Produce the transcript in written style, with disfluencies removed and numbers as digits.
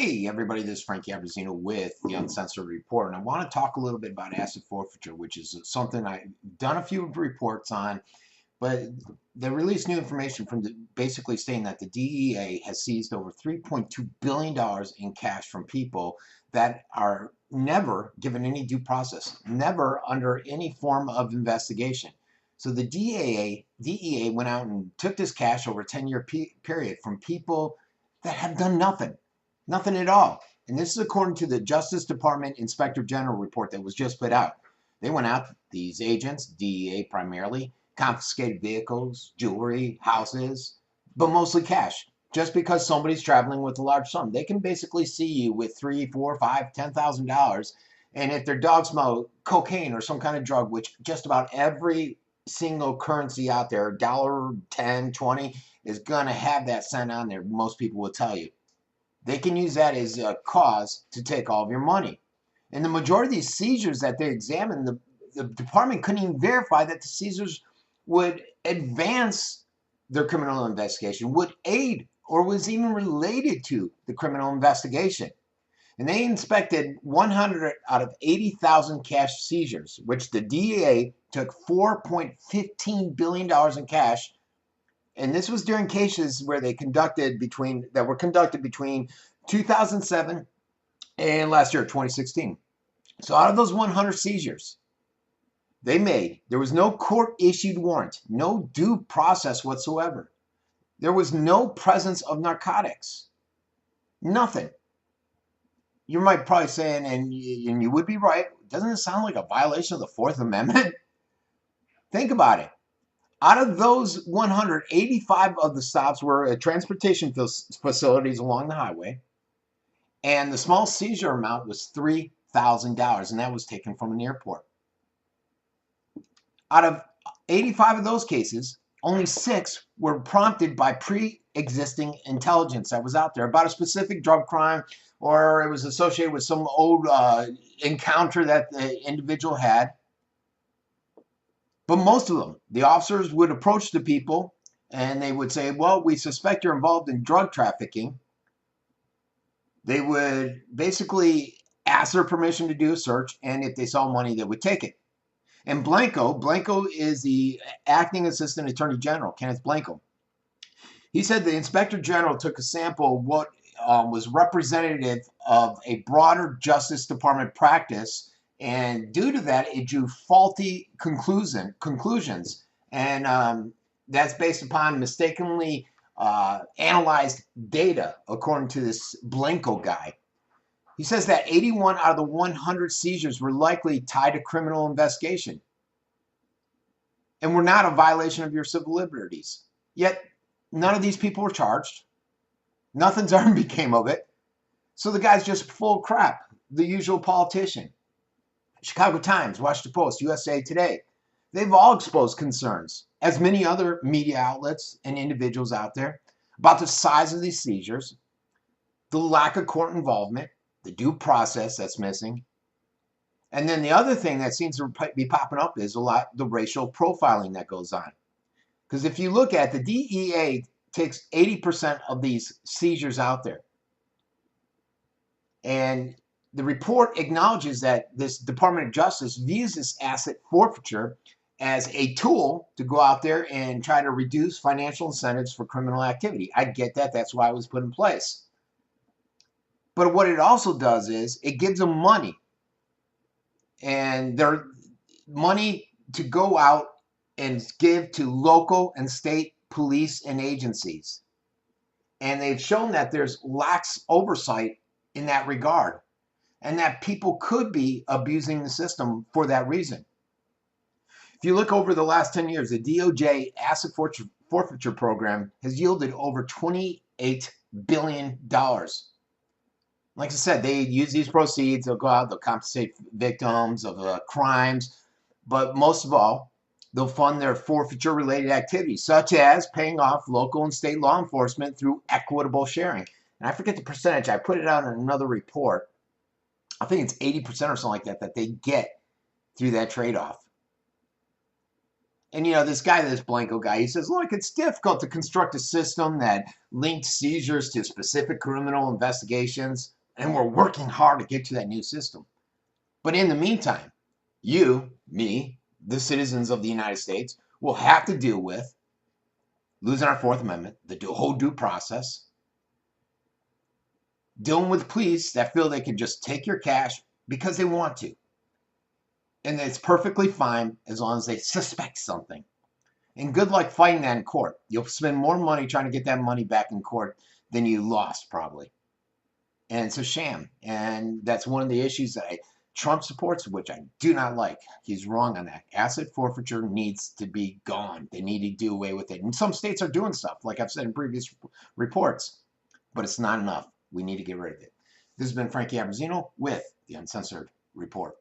Hey everybody, this is Frankie Abbruzzino with the Uncensored Report, and I want to talk a little bit about asset forfeiture, which is something I've done a few reports on, but they released new information from basically stating that the DEA has seized over $3.2 billion in cash from people that are never given any due process, never under any form of investigation. So the DEA went out and took this cash over a 10-year period from people that have done nothing. Nothing at all. And this is according to the Justice Department Inspector General report that was just put out. They went out, these agents, DEA primarily, confiscated vehicles, jewelry, houses, but mostly cash. Just because somebody's traveling with a large sum. They can basically see you with $3, $4, $5, $10,000. And if their dogs smell cocaine or some kind of drug, which just about every single currency out there, dollar, 10, 20, is going to have that scent on there, most people will tell you. They can use that as a cause to take all of your money. And the majority of these seizures that they examined, the department couldn't even verify that the seizures would advance their criminal investigation, would aid, or was even related to the criminal investigation. And they inspected 100 out of 80,000 cash seizures, which the DEA took $4.15 billion in cash. And this was during cases where were conducted between 2007 and last year, 2016. So out of those 100 seizures there was no court-issued warrant, no due process whatsoever. There was no presence of narcotics. Nothing. You might probably say, and you would be right, doesn't it sound like a violation of the Fourth Amendment? Think about it. Out of those 185 of the stops were at transportation facilities along the highway, and the small seizure amount was $3,000, and that was taken from an airport. Out of 85 of those cases, only 6 were prompted by pre-existing intelligence that was out there about a specific drug crime, or it was associated with some old encounter that the individual had. But most of them, the officers would approach the people and they would say, well, we suspect you're involved in drug trafficking. They would basically ask their permission to do a search, and if they saw money, they would take it. And Blanco is the acting assistant attorney general, Kenneth Blanco. He said the inspector general took a sample of what was representative of a broader Justice Department practice, and due to that, it drew faulty conclusions. And that's based upon mistakenly analyzed data, according to this Blanco guy. He says that 81 out of the 100 seizures were likely tied to criminal investigation and were not a violation of your civil liberties. Yet, none of these people were charged. Nothing's ever became of it. So the guy's just full of crap, the usual politician. Chicago Times, Washington Post, USA Today. They've all exposed concerns, as many other media outlets and individuals out there, about the size of these seizures, the lack of court involvement, the due process that's missing. And then the other thing that seems to be popping up is the racial profiling that goes on. Because if you look at the DEA takes 80% of these seizures out there. And the report acknowledges that this Department of Justice views this asset forfeiture as a tool to go out there and try to reduce financial incentives for criminal activity. I get that. That's why it was put in place. But what it also does is it gives them money. And their money to go out and give to local and state police and agencies. And they've shown that there's lax oversight in that regard, and that people could be abusing the system for that reason. If you look over the last 10 years, the DOJ asset forfeiture program has yielded over $28 billion. Like I said, they use these proceeds, they'll go out, they'll compensate victims of crimes, but most of all, they'll fund their forfeiture-related activities, such as paying off local and state law enforcement through equitable sharing. And I forget the percentage, I put it out in another report. I think it's 80% or something like that they get through that trade-off. And, this guy, this Blanco guy, he says, look, it's difficult to construct a system that links seizures to specific criminal investigations, and we're working hard to get to that new system. But in the meantime, you, me, the citizens of the United States, will have to deal with losing our Fourth Amendment, the whole due process, dealing with police that feel they can just take your cash because they want to. And it's perfectly fine as long as they suspect something. And good luck fighting that in court. You'll spend more money trying to get that money back in court than you lost, probably. And it's a sham. And that's one of the issues that Trump supports, which I do not like. He's wrong on that. Asset forfeiture needs to be gone. They need to do away with it. And some states are doing stuff, like I've said in previous reports. But it's not enough. We need to get rid of it. This has been Frankie Abbruzzino with the Uncensored Report.